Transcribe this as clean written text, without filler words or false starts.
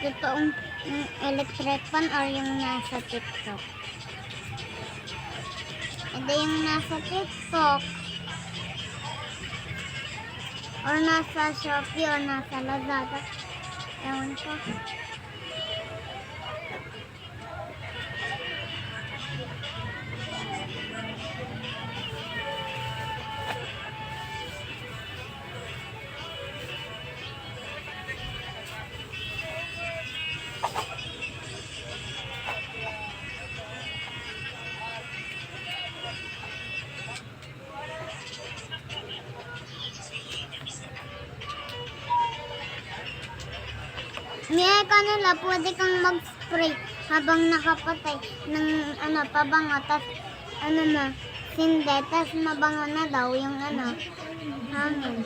totoong electric fan or yung nasa TikTok? Ede yung nasa TikTok. Or nasa Shopee or nasa Lazada. Ewan ko. May kanila, pwede kang mag-spray habang nakapatay ng pabango, tas sinde, tas mabango na daw yung hangin.